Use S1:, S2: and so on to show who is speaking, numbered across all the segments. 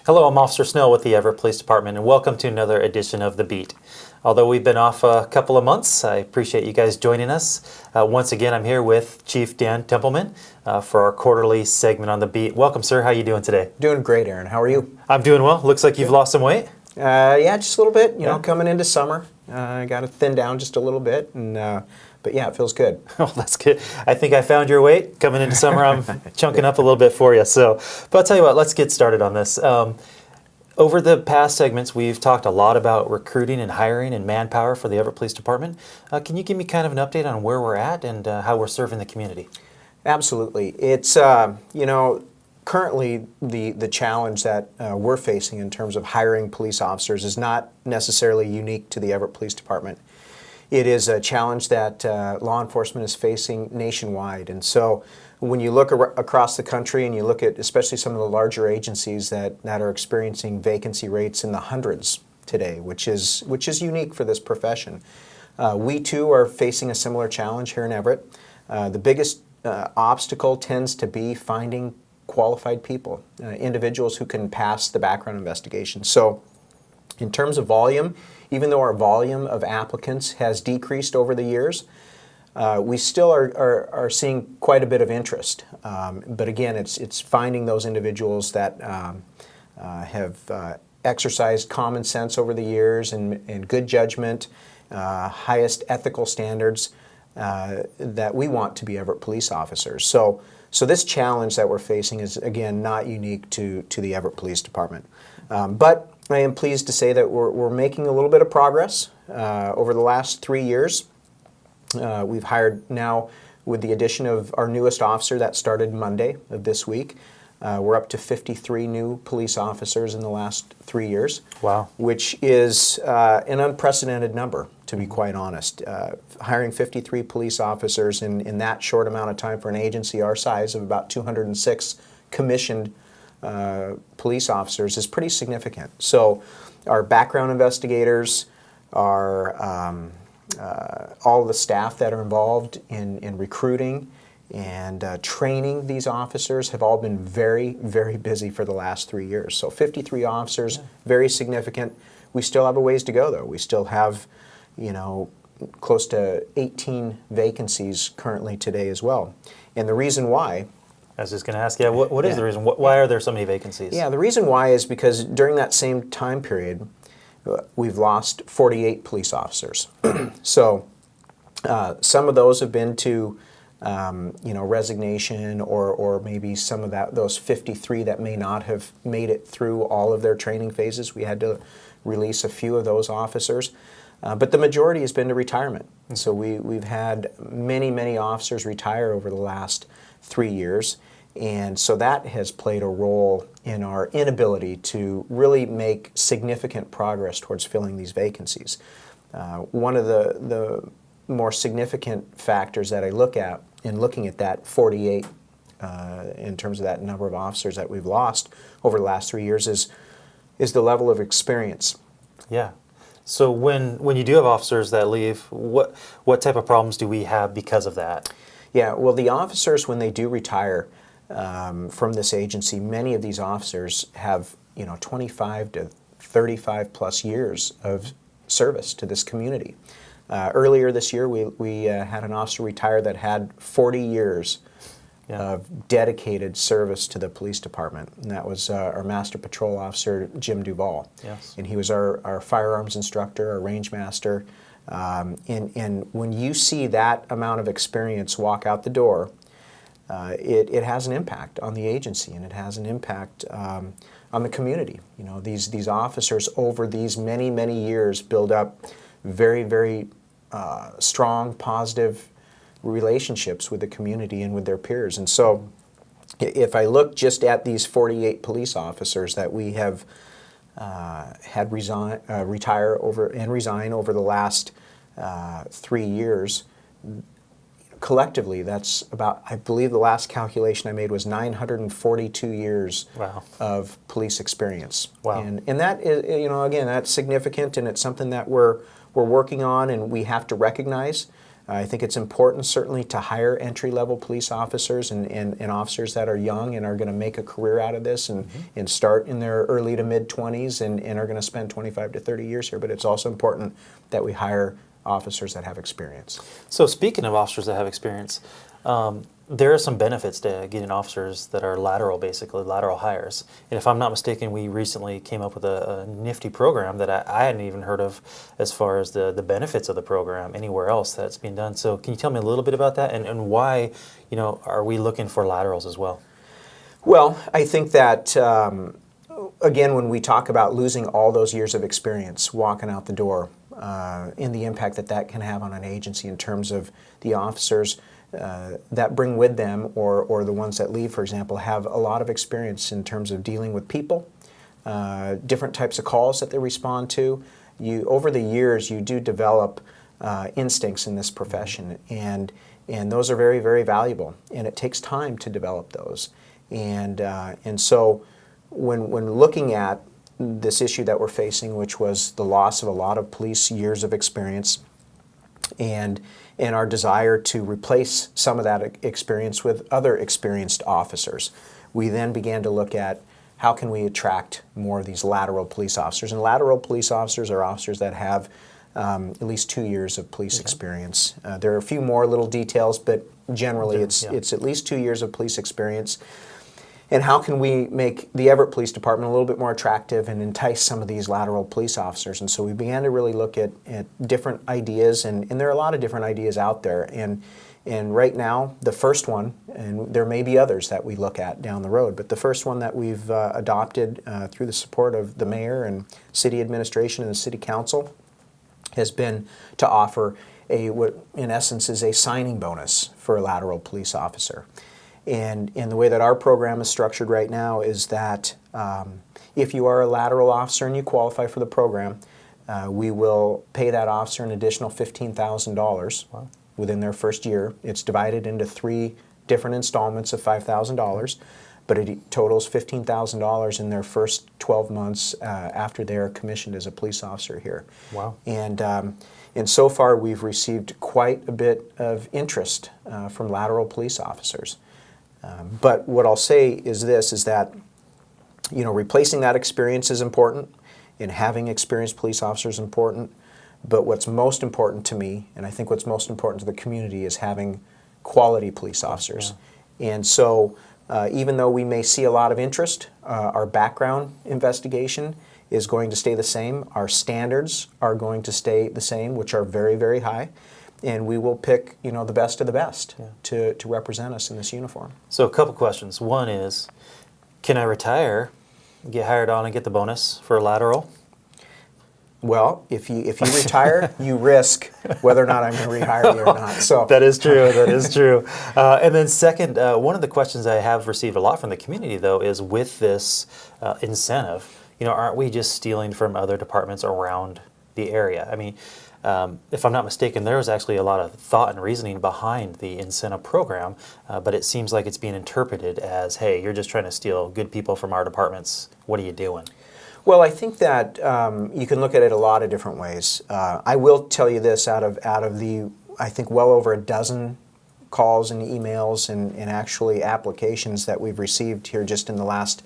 S1: Hello, I'm Officer Snell with the Everett Police Department, and welcome to another edition of The Beat. Although we've been off a couple of months, I appreciate you guys joining us. Once again, I'm here with Chief Dan Templeman for our quarterly segment on The Beat. Welcome, sir. How are you doing today?
S2: Doing great, Aaron. How are you?
S1: I'm doing well. Looks like you've lost some weight.
S2: Yeah, just a little bit. You know, coming into summer, I got to thin down just a little bit, and but yeah, it feels good.
S1: Oh, that's good. I think I found your weight. Coming into summer, I'm chunking up a little bit for you. But I'll tell you what, let's get started on this. Over the past segments, we've talked a lot about recruiting and hiring and manpower for the Everett Police Department. Can you give me kind of an update on where we're at and how we're serving the community?
S2: Absolutely. It's, currently the challenge that we're facing in terms of hiring police officers is not necessarily unique to the Everett Police Department. It is a challenge that law enforcement is facing nationwide. And so when you look across the country and you look at especially some of the larger agencies that are experiencing vacancy rates in the hundreds today, which is unique for this profession. We too are facing a similar challenge here in Everett. The biggest obstacle tends to be finding qualified people, individuals who can pass the background investigation. So in terms of volume, even though our volume of applicants has decreased over the years, we still are seeing quite a bit of interest. But again, it's finding those individuals that have exercised common sense over the years and good judgment, highest ethical standards that we want to be Everett police officers. So this challenge that we're facing is, again, not unique to the Everett Police Department. But I am pleased to say that we're making a little bit of progress. Over the last 3 years, we've hired now, with the addition of our newest officer that started Monday of this week, we're up to 53 new police officers in the last 3 years.
S1: Wow.
S2: Which is an unprecedented number, to be quite honest. Hiring 53 police officers in that short amount of time for an agency our size of about 206 commissioned police officers is pretty significant. So our background investigators, our all of the staff that are involved in recruiting and training these officers have all been very, very busy for the last 3 years. So 53 officers, very significant. We still have a ways to go, though. We still have, close to 18 vacancies currently today as well. And the reason why...
S1: I was just going to ask, what is the reason? Why are there so many vacancies?
S2: Yeah, the reason why is because during that same time period, we've lost 48 police officers. So some of those have been to, resignation, or maybe some of those 53 that may not have made it through all of their training phases. We had to release a few of those officers. But the majority has been to retirement. So we've had many, many officers retire over the last 3 years. And so that has played a role in our inability to really make significant progress towards filling these vacancies. One of the more significant factors that I look at in looking at that 48 in terms of that number of officers that we've lost over the last 3 years is the level of experience.
S1: Yeah. So when you do have officers that leave, what type of problems do we have because of that?
S2: Yeah, well, the officers, when they do retire from this agency, many of these officers have 25 to 35 plus years of service to this community. Earlier this year, we had an officer retire that had 40 years of dedicated service to the police department, and that was our Master Patrol Officer, Jim Duvall.
S1: Yes.
S2: And he was our firearms instructor, our range master. And when you see that amount of experience walk out the door, it has an impact on the agency, and it has an impact on the community. These officers over these many, many years build up very, very strong, positive relationships with the community and with their peers. And so if I look just at these 48 police officers that we have had retire and resign over the last 3 years, collectively, that's about, I believe the last calculation I made was 942 years of police experience.
S1: Wow.
S2: And that is, again, that's significant, and it's something that we're working on and we have to recognize. I think it's important certainly to hire entry-level police officers and officers that are young and are going to make a career out of this and start in their early to mid-20s and are going to spend 25 to 30 years here. But it's also important that we hire officers that have experience.
S1: So speaking of officers that have experience, there are some benefits to getting officers that are lateral, basically, lateral hires. And if I'm not mistaken, we recently came up with a nifty program that I hadn't even heard of as far as the benefits of the program anywhere else that's being done. So can you tell me a little bit about that and why, are we looking for laterals as well?
S2: Well, I think that, again, when we talk about losing all those years of experience walking out the door, and the impact that can have on an agency in terms of the officers that bring with them, or the ones that leave, for example, have a lot of experience in terms of dealing with people, different types of calls that they respond to. Over the years, you do develop instincts in this profession, and those are very, very valuable, and it takes time to develop those. And so when looking at this issue that we're facing, which was the loss of a lot of police years of experience, and our desire to replace some of that experience with other experienced officers, we then began to look at how can we attract more of these lateral police officers. And lateral police officers are officers that have at least 2 years of police experience. There are a few more little details, but generally it's at least 2 years of police experience. And how can we make the Everett Police Department a little bit more attractive and entice some of these lateral police officers? And so we began to really look at different ideas, and there are a lot of different ideas out there. And right now, the first one, and there may be others that we look at down the road, but the first one that we've adopted through the support of the mayor and city administration and the city council has been to offer what in essence is a signing bonus for a lateral police officer. And the way that our program is structured right now is that if you are a lateral officer and you qualify for the program, we will pay that officer an additional $15,000 within their first year. It's divided into 3 different installments of $5,000, but it totals $15,000 in their first 12 months after they are commissioned as a police officer here.
S1: Wow.
S2: And so far we've received quite a bit of interest from lateral police officers. But what I'll say is this, is that, replacing that experience is important, and having experienced police officers is important, but what's most important to me, and I think what's most important to the community, is having quality police officers. Yeah. And so even though we may see a lot of interest, our background investigation is going to stay the same. Our standards are going to stay the same, which are very, very high. And we will pick, the best of the best to represent us in this uniform.
S1: So a couple questions. One is, can I retire, get hired on, and get the bonus for a lateral?
S2: Well, if you retire, you risk whether or not I'm going to rehire you or not. So
S1: that is true. That is true. And then second, one of the questions I have received a lot from the community, though, is with this incentive, aren't we just stealing from other departments around the area? I mean, if I'm not mistaken, there was actually a lot of thought and reasoning behind the incentive program, but it seems like it's being interpreted as, hey, you're just trying to steal good people from our departments. What are you doing?
S2: Well, I think that you can look at it a lot of different ways. I will tell you this, out of the, I think, well over a dozen calls and emails and actually applications that we've received here just in the last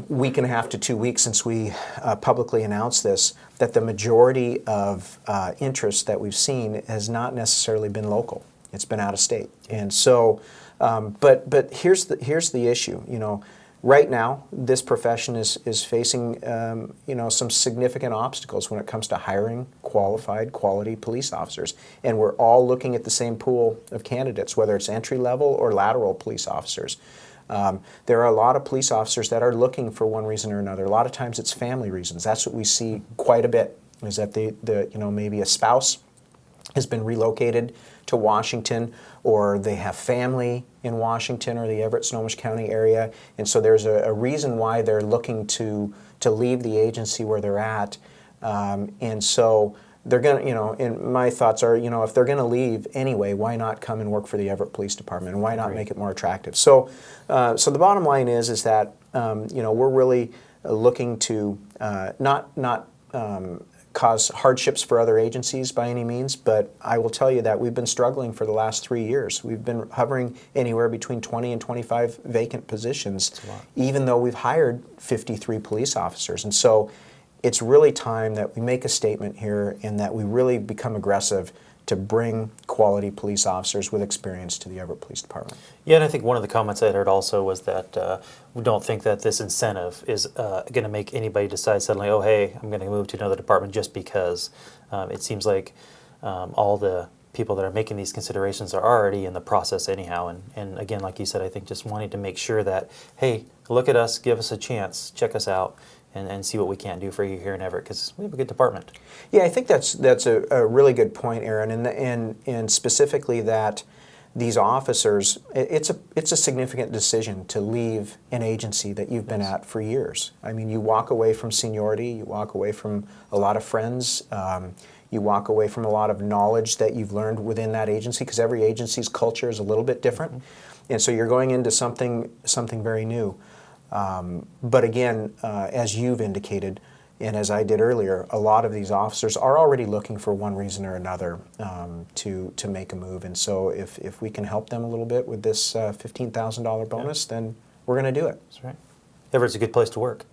S2: week and a half to 2 weeks since we publicly announced this, that the majority of interest that we've seen has not necessarily been local. It's been out of state. And so, but here's the issue. Right now, this profession is facing some significant obstacles when it comes to hiring qualified, quality police officers. And we're all looking at the same pool of candidates, whether it's entry-level or lateral police officers. There are a lot of police officers that are looking for one reason or another. A lot of times it's family reasons. That's what we see quite a bit, is that maybe a spouse has been relocated to Washington, or they have family in Washington or the Everett-Snohomish County area, and so there's a reason why they're looking to leave the agency where they're at, and so they're going to, and my thoughts are, if they're going to leave anyway, why not come and work for the Everett Police Department, and why not make it more attractive? So, so the bottom line is that we're really looking to not cause hardships for other agencies by any means, but I will tell you that we've been struggling for the last 3 years. We've been hovering anywhere between 20 and 25 vacant positions, even though we've hired 53 police officers. And so it's really time that we make a statement here and that we really become aggressive to bring quality police officers with experience to the Everett Police Department.
S1: Yeah, and I think one of the comments I heard also was that we don't think that this incentive is going to make anybody decide suddenly, oh, hey, I'm going to move to another department just because. It seems like all the people that are making these considerations are already in the process anyhow. And again, like you said, I think just wanting to make sure that, hey, look at us, give us a chance, check us out, and see what we can do for you here in Everett, because we have a good department.
S2: Yeah, I think that's a really good point, Aaron, and specifically that these officers, it's a significant decision to leave an agency that you've been at for years. I mean, you walk away from seniority, you walk away from a lot of friends, you walk away from a lot of knowledge that you've learned within that agency, because every agency's culture is a little bit different, and so you're going into something very new. But again, as you've indicated, and as I did earlier, a lot of these officers are already looking for one reason or another to make a move. And so if we can help them a little bit with this $15,000 bonus, then we're going to do it.
S1: That's right. Everett's a good place to work.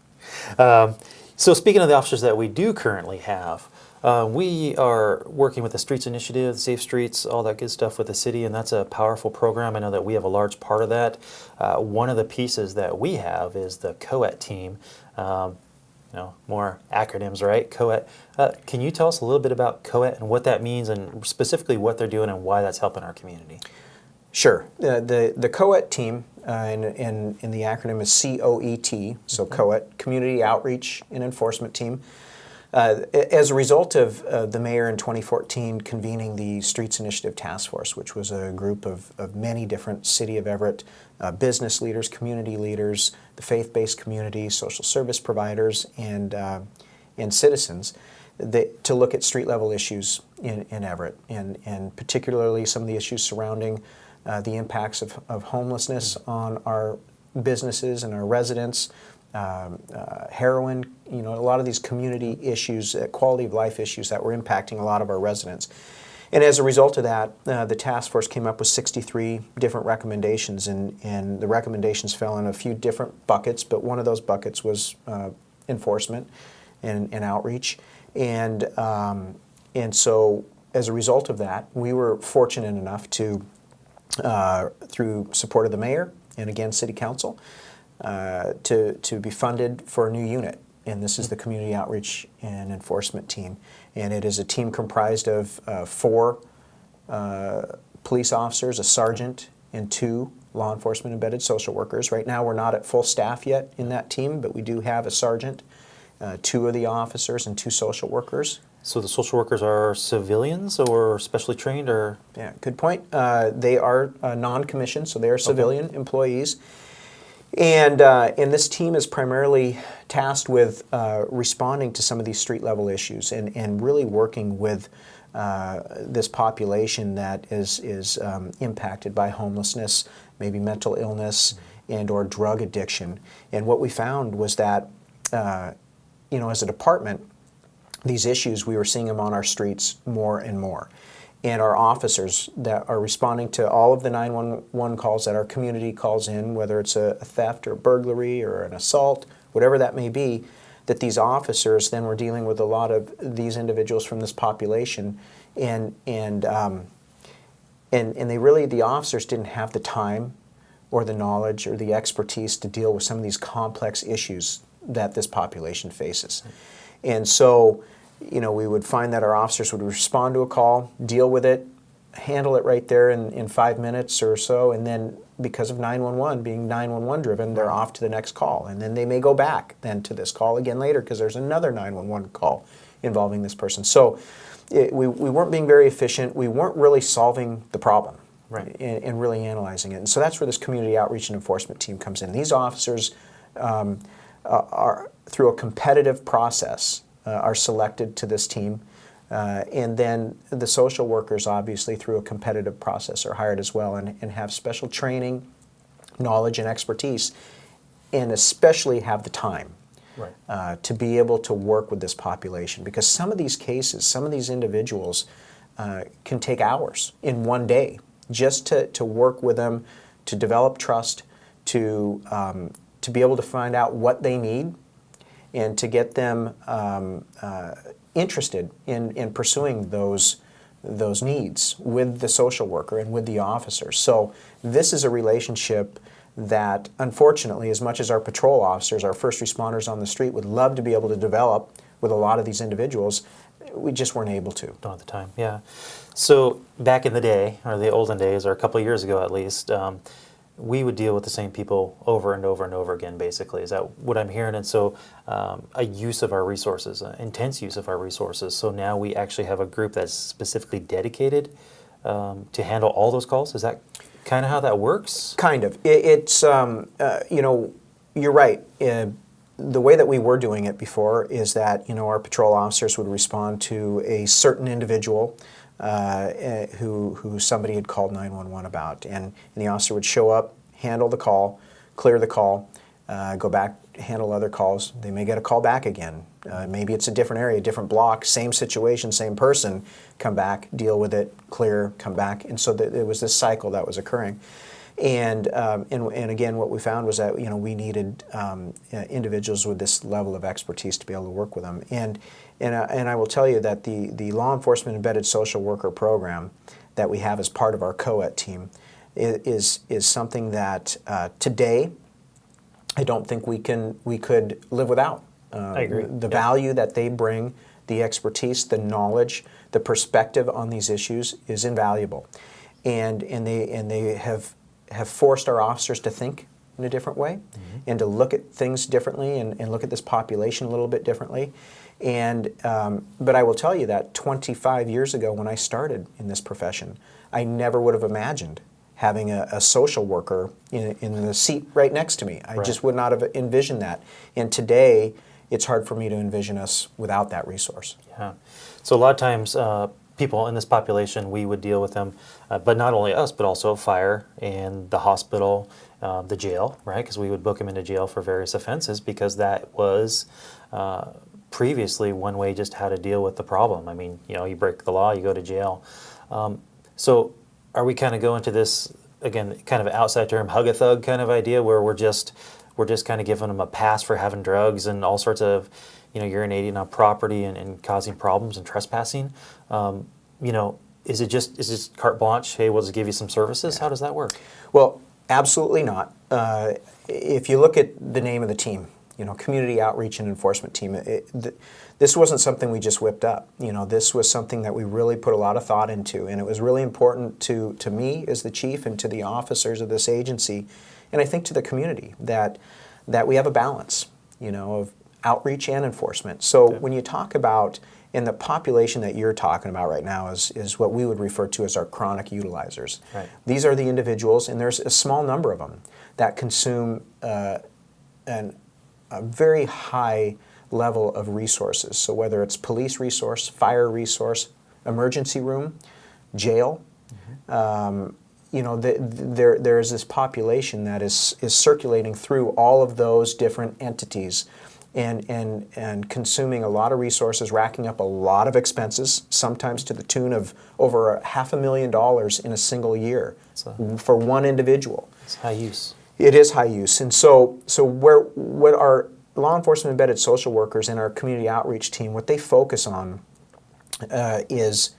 S1: So speaking of the officers that we do currently have, we are working with the Streets Initiative, Safe Streets, all that good stuff with the city, and that's a powerful program. I know that we have a large part of that. One of the pieces that we have is the COET team. More acronyms, right? COET. Can you tell us a little bit about COET and what that means, and specifically what they're doing and why that's helping our community?
S2: Sure. The COET team, and the acronym is COET, so COET, Community Outreach and Enforcement Team. As a result of the mayor in 2014 convening the Streets Initiative Task Force, which was a group of many different City of Everett business leaders, community leaders, the faith-based community, social service providers, and citizens, to look at street-level issues in Everett, and particularly some of the issues surrounding the impacts of homelessness on our businesses and our residents, heroin, a lot of these community issues, quality of life issues that were impacting a lot of our residents. And as a result of that, the task force came up with 63 different recommendations, and the recommendations fell in a few different buckets, but one of those buckets was enforcement and outreach. And so as a result of that, we were fortunate enough to, through support of the mayor and again City Council, to be funded for a new unit, and this is the Community Outreach and Enforcement Team, and it is a team comprised of 4 police officers, a sergeant, and 2 law enforcement embedded social workers. Right now we're not at full staff yet in that team, but we do have a sergeant, 2 of the officers, and 2 social workers.
S1: So the social workers are civilians or specially trained, or?
S2: Yeah, good point. They are non-commissioned, so they are civilian employees. And this team is primarily tasked with responding to some of these street-level issues and really working with this population that is impacted by homelessness, maybe mental illness, and or drug addiction. And what we found was that, as a department, these issues, we were seeing them on our streets more and more. And our officers that are responding to all of the 911 calls that our community calls in, whether it's a theft or a burglary or an assault, whatever that may be, that these officers then were dealing with a lot of these individuals from this population, and they really, the officers didn't have the time or the knowledge or the expertise to deal with some of these complex issues that this population faces. And so, we would find that our officers would respond to a call, deal with it, handle it right there in 5 minutes or so, and then because of 911 being 911 driven, they're off to the next call. And then they may go back then to this call again later because there's another 911 call involving this person. So we weren't being very efficient. We weren't really solving the problem,
S1: right,
S2: and really analyzing it. And so that's where this community outreach and enforcement team comes in. These officers are, through a competitive process, are selected to this team, and then the social workers, obviously through a competitive process, are hired as well, and have special training, knowledge, and expertise, and especially have the time to be able to work with this population, because some of these cases, some of these individuals can take hours in one day just to work with them, to develop trust, to be able to find out what they need, and to get them interested in pursuing those needs with the social worker and with the officers. So this is a relationship that, unfortunately, as much as our patrol officers, our first responders on the street would love to be able to develop with a lot of these individuals, we just weren't able to.
S1: Don't have the time, yeah. So back in the day, or the olden days, or a couple of years ago at least, we would deal with the same people over and over and over again, basically. Is that what I'm hearing? And so a use of our resources, intense use of our resources. So now we actually have a group that's specifically dedicated to handle all those calls. Is that kind of how that works?
S2: Kind of. It's, you know, you're right. The way that we were doing it before is that, you know, our patrol officers would respond to a certain individual who somebody had called 911 about, and the officer would show up, handle the call, clear the call, go back, handle other calls. They may get a call back again. Maybe it's a different area, different block, same situation, same person, come back, deal with it, clear, come back. And so it was this cycle that was occurring. And again, what we found was that, you know, we needed individuals with this level of expertise to be able to work with them. And I will tell you that the Law Enforcement Embedded Social Worker program that we have as part of our COET team is something that today I don't think we could live without.
S1: I agree.
S2: The value that they bring, the expertise, the knowledge, the perspective on these issues is invaluable, and they have forced our officers to think in a different way, and to look at things differently, and look at this population a little bit differently. And but I will tell you that 25 years ago, when I started in this profession, I never would have imagined having a social worker in the seat right next to me. I just would not have envisioned that. And today, it's hard for me to envision us without that resource.
S1: Yeah. So a lot of times, people in this population, we would deal with them, but not only us, but also fire and the hospital, the jail, right? Because we would book them into jail for various offenses, because that was previously one way just how to deal with the problem. I mean, you know, you break the law, you go to jail. So are we kind of going to this, again, kind of outside term, hug-a-thug kind of idea, where we're just kind of giving them a pass for having drugs and all sorts of, you know, urinating on property and causing problems and trespassing? You know, is it carte blanche? Hey, we'll just give you some services. How does that work?
S2: Well, absolutely not. If you look at the name of the team, you know, Community Outreach and Enforcement Team, this wasn't something we just whipped up. You know, this was something that we really put a lot of thought into, and it was really important to me as the chief and to the officers of this agency, and I think to the community, that we have a balance, you know, of outreach and enforcement. So when you talk about, and the population that you're talking about right now is what we would refer to as our chronic utilizers.
S1: Right.
S2: These are the individuals, and there's a small number of them, that consume a very high level of resources. So whether it's police resource, fire resource, emergency room, jail, you know, there is this population that is circulating through all of those different entities, and consuming a lot of resources, racking up a lot of expenses, sometimes to the tune of over $500,000 in a single year for one individual.
S1: It's high use.
S2: It is high use, and so what our law enforcement embedded social workers and our community outreach team, what they focus on is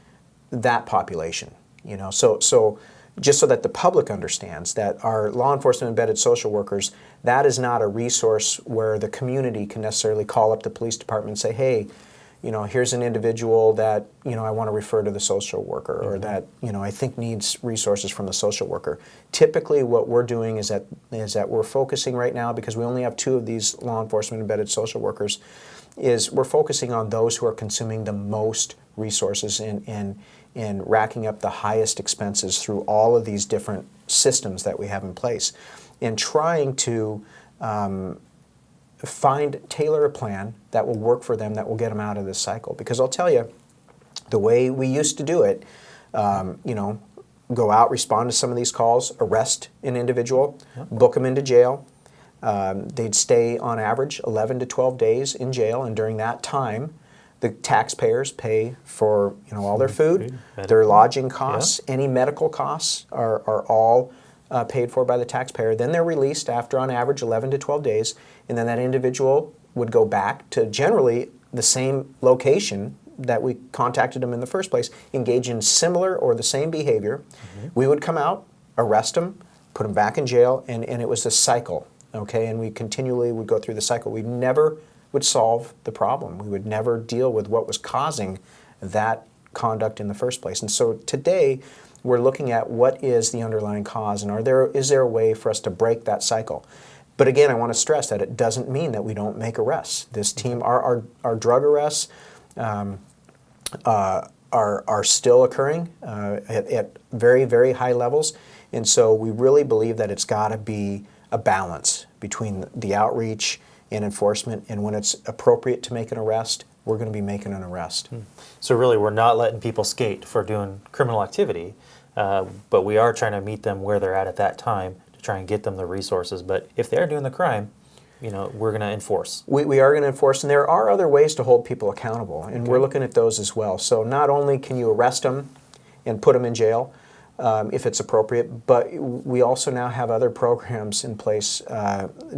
S2: that population. You know, so just so that the public understands that our law enforcement embedded social workers, that is not a resource where the community can necessarily call up the police department and say, hey, you know, here's an individual that, you know, I want to refer to the social worker, or that, you know, I think needs resources from the social worker. Typically what we're doing is that we're focusing right now, because we only have 2 of these law enforcement embedded social workers, is we're focusing on those who are consuming the most resources and racking up the highest expenses through all of these different systems that we have in place, and trying to tailor a plan that will work for them, that will get them out of this cycle. Because I'll tell you, the way we used to do it, you know, go out, respond to some of these calls, arrest an individual, book them into jail, They'd stay on average 11 to 12 days in jail, and during that time, the taxpayers pay for all their food, their lodging costs, any medical costs are all paid for by the taxpayer. Then they're released after on average 11 to 12 days, and then that individual would go back to generally the same location that we contacted them in the first place, engage in similar or the same behavior. We would come out, arrest them, put them back in jail, and it was a cycle, okay? And we continually would go through the cycle. We never would solve the problem. We would never deal with what was causing that conduct in the first place. And so today, we're looking at what is the underlying cause, and is there a way for us to break that cycle? But again, I want to stress that it doesn't mean that we don't make arrests. This team, our drug arrests are still occurring at very, very high levels. And so we really believe that it's got to be a balance between the outreach and enforcement, and when it's appropriate to make an arrest, we're going to be making an arrest.
S1: So really, we're not letting people skate for doing criminal activity, but we are trying to meet them where they're at that time to try and get them the resources. But if they're doing the crime, we're going to enforce.
S2: We are going to enforce, and there are other ways to hold people accountable, and we're looking at those as well. So not only can you arrest them and put them in jail if it's appropriate, but we also now have other programs in place,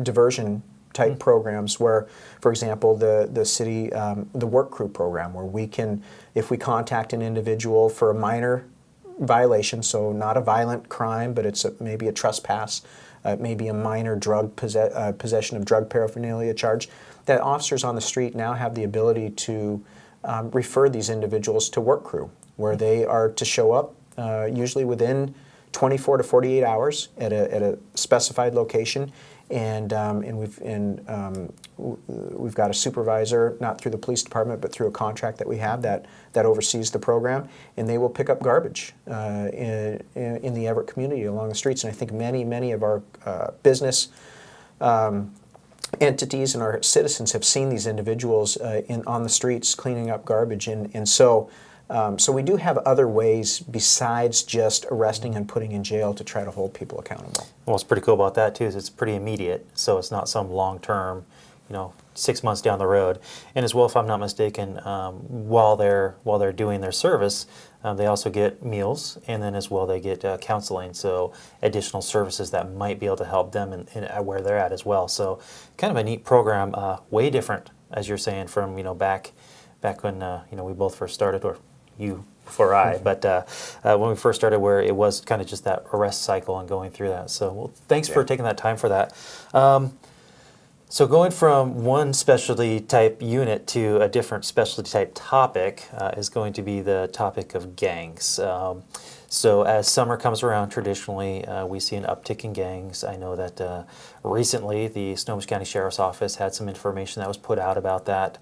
S2: diversion type programs where, for example, the city, the work crew program, where we can, if we contact an individual for a minor violation, so not a violent crime, but it's maybe a trespass, maybe a minor drug possession of drug paraphernalia charge, that officers on the street now have the ability to refer these individuals to work crew, where they are to show up usually within 24 to 48 hours at a specified location, and we've got a supervisor, not through the police department, but through a contract that we have that oversees the program, and they will pick up garbage in the Everett community along the streets. And I think many of our business entities and our citizens have seen these individuals on the streets cleaning up garbage, and so we do have other ways besides just arresting and putting in jail to try to hold people accountable.
S1: Well, what's pretty cool about that too is it's pretty immediate, so it's not some long-term, 6 months down the road. And as well, if I'm not mistaken, while they're doing their service, they also get meals, and then as well they get counseling, so additional services that might be able to help them in where they're at as well. So kind of a neat program, way different, as you're saying, from back when we both first started, or you before I, but when we first started, where it was kind of just that arrest cycle and going through that. So well, thanks for taking that time for that. So going from one specialty type unit to a different specialty type topic is going to be the topic of gangs. So as summer comes around, traditionally we see an uptick in gangs. I know that recently the Snohomish County Sheriff's Office had some information that was put out about that.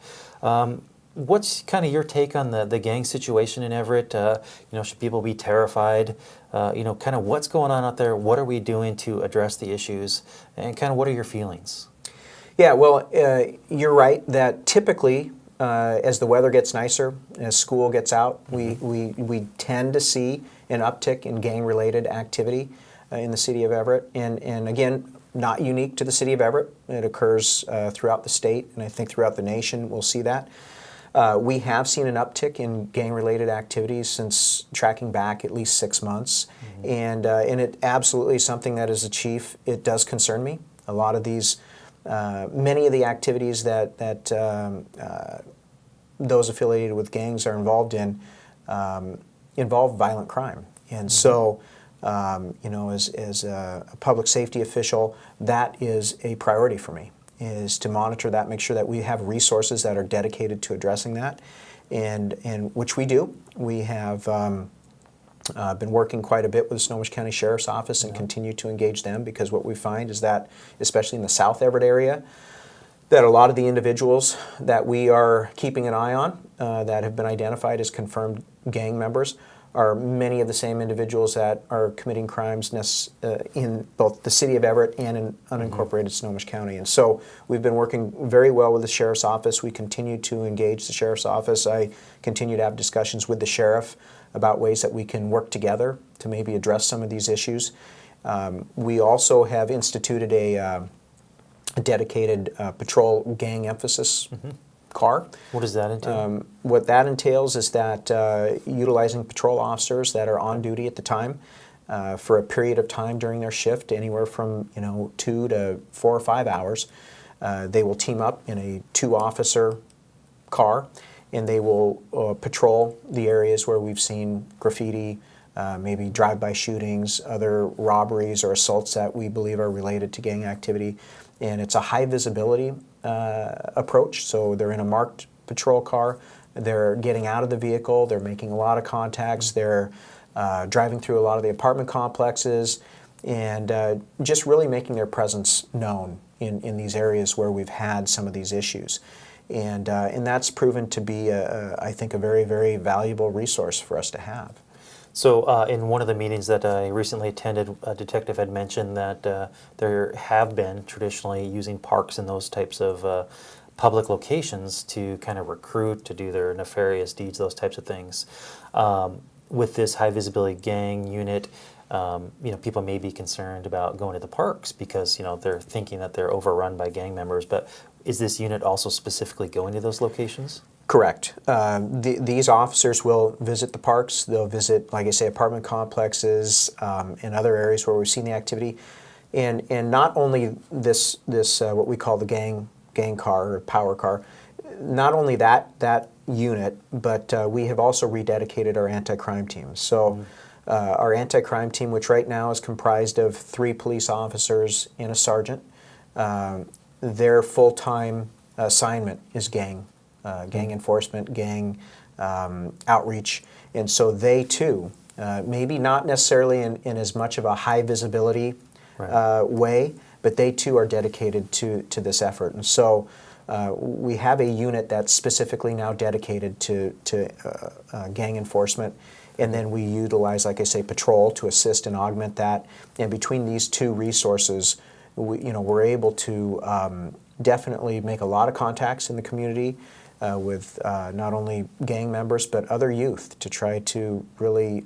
S1: What's kind of your take on the gang situation in Everett? Should people be terrified? Kind of what's going on out there? What are we doing to address the issues? And kind of what are your feelings?
S2: Yeah, well, you're right that typically as the weather gets nicer, as school gets out, we tend to see an uptick in gang-related activity in the city of Everett. And again, not unique to the city of Everett. It occurs throughout the state, and I think throughout the nation we'll see that. We have seen an uptick in gang-related activities since tracking back at least 6 months, and it absolutely is something that, as a chief, it does concern me. A lot of these, many of the activities that those affiliated with gangs are involved in involve violent crime, and so as a public safety official, that is a priority for me, is to monitor that, make sure that we have resources that are dedicated to addressing that, and which we do. We have been working quite a bit with the Snohomish County Sheriff's Office and continue to engage them, because what we find is that, especially in the South Everett area, that a lot of the individuals that we are keeping an eye on that have been identified as confirmed gang members are many of the same individuals that are committing crimes in both the city of Everett and in unincorporated Snohomish County. And so we've been working very well with the Sheriff's Office. We continue to engage the Sheriff's Office. I continue to have discussions with the Sheriff about ways that we can work together to maybe address some of these issues. We also have instituted a dedicated patrol gang emphasis car.
S1: What does that entail?
S2: What that entails is that utilizing patrol officers that are on duty at the time for a period of time during their shift, anywhere from 2 to 4 or 5 hours, they will team up in a 2-officer car, and they will patrol the areas where we've seen graffiti, maybe drive-by shootings, other robberies or assaults that we believe are related to gang activity. And it's a high visibility approach, so they're in a marked patrol car, they're getting out of the vehicle, they're making a lot of contacts, they're driving through a lot of the apartment complexes, and just really making their presence known in these areas where we've had some of these issues. And that's proven to be, I think, a very, very valuable resource for us to have.
S1: So in one of the meetings that I recently attended, a detective had mentioned that there have been traditionally using parks and those types of public locations to kind of recruit, to do their nefarious deeds, those types of things. With this high visibility gang unit, people may be concerned about going to the parks because they're thinking that they're overrun by gang members. But is this unit also specifically going to those locations?
S2: Correct. These officers will visit the parks. They'll visit, like I say, apartment complexes and other areas where we've seen the activity. And not only this what we call the gang car or power car, not only that unit, but we have also rededicated our anti-crime team. So our anti-crime team, which right now is comprised of 3 police officers and a sergeant, their full-time assignment is gang enforcement, gang outreach, and so they too, maybe not necessarily in as much of a high visibility way, but they too are dedicated to this effort. And so we have a unit that's specifically now dedicated to gang enforcement, and then we utilize, like I say, patrol to assist and augment that. And between these 2 resources, we're able to definitely make a lot of contacts in the community with not only gang members but other youth to try to really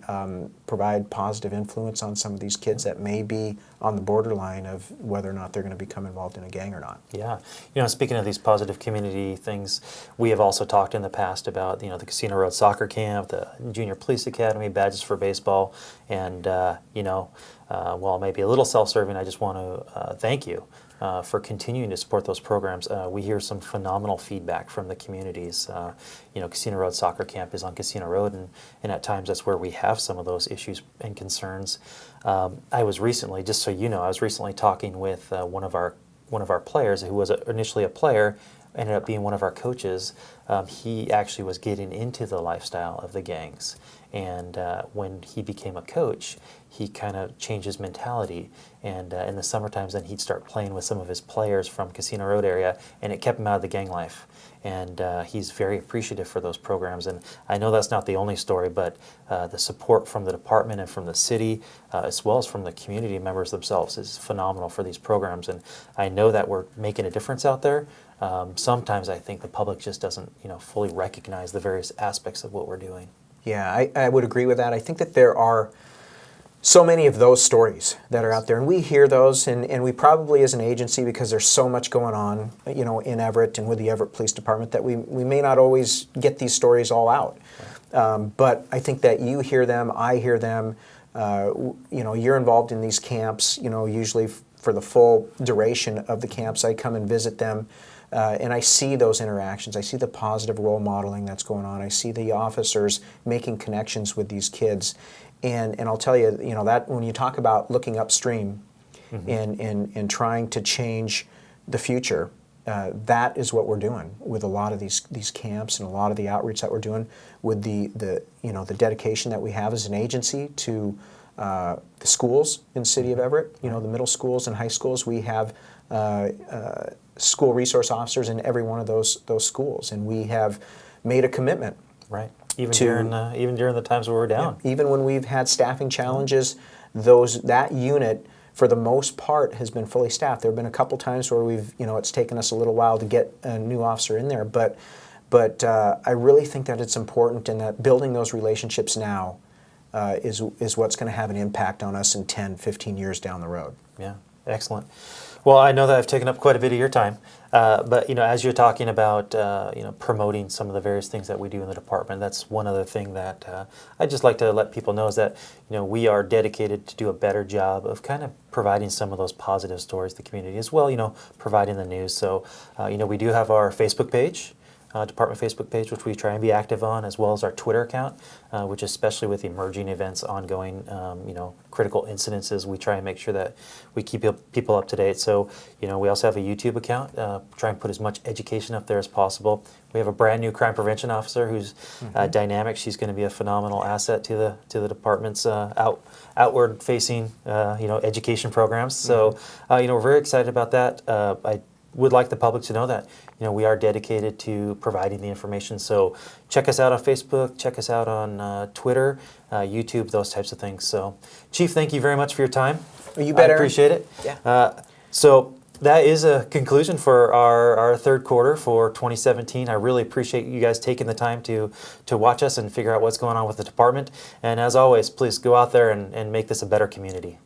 S2: provide positive influence on some of these kids that may be on the borderline of whether or not they're going to become involved in a gang or not.
S1: Yeah. Speaking of these positive community things, we have also talked in the past about the Casino Road Soccer Camp, the Junior Police Academy, Badges for Baseball, and while it may be a little self-serving, I just want to thank you for continuing to support those programs. We hear some phenomenal feedback from the communities. Casino Road Soccer Camp is on Casino Road, and at times that's where we have some of those issues and concerns. I was recently, just so you know, I was recently talking with one of our players who was initially a player, ended up being one of our coaches. He actually was getting into the lifestyle of the gangs. And when he became a coach, he kind of changed his mentality. And in the summer times, then he'd start playing with some of his players from Casino Road area, and it kept him out of the gang life. And he's very appreciative for those programs. And I know that's not the only story, but the support from the department and from the city, as well as from the community members themselves, is phenomenal for these programs. And I know that we're making a difference out there. Sometimes I think the public just doesn't, fully recognize the various aspects of what we're doing.
S2: Yeah, I would agree with that. I think that there are so many of those stories that are out there, and we hear those, and we probably as an agency, because there's so much going on, in Everett and with the Everett Police Department, that we may not always get these stories all out. Right. But I think that you hear them, I hear them, you're involved in these camps, usually for the full duration of the camps. I come and visit them. And I see those interactions. I see the positive role modeling that's going on. I see the officers making connections with these kids. And I'll tell you, that when you talk about looking upstream and trying to change the future, that is what we're doing with a lot of these camps and a lot of the outreach that we're doing with the dedication that we have as an agency to the schools in the city of Everett, the middle schools and high schools. We have school resource officers in every one of those schools, and we have made a commitment.
S1: Right. Even during the times where we're down.
S2: Yeah, even when we've had staffing challenges, that unit, for the most part, has been fully staffed. There have been a couple times where it's taken us a little while to get a new officer in there, but I really think that it's important, and that building those relationships now is what's going to have an impact on us in 10, 15 years down the road.
S1: Yeah. Excellent. Well, I know that I've taken up quite a bit of your time, but as you're talking about promoting some of the various things that we do in the department, that's one other thing that I'd just like to let people know is that we are dedicated to do a better job of kind of providing some of those positive stories to the community as well. Providing the news. So we do have our Facebook page. Department Facebook page, which we try and be active on, as well as our Twitter account, which especially with emerging events, ongoing, critical incidences, we try and make sure that we keep people up to date. So, we also have a YouTube account, try and put as much education up there as possible. We have a brand new crime prevention officer who's dynamic. She's going to be a phenomenal asset to the department's outward facing, education programs. So, we're very excited about that. I would like the public to know that we are dedicated to providing the information. So check us out on Facebook, check us out on Twitter, YouTube, those types of things. So Chief, thank you very much for your time.
S2: You bet,
S1: I
S2: Aaron.
S1: appreciate it.
S2: Yeah.
S1: So that is a conclusion for our third quarter for 2017. I really appreciate you guys taking the time to watch us and figure out what's going on with the department. And as always, please go out there and make this a better community.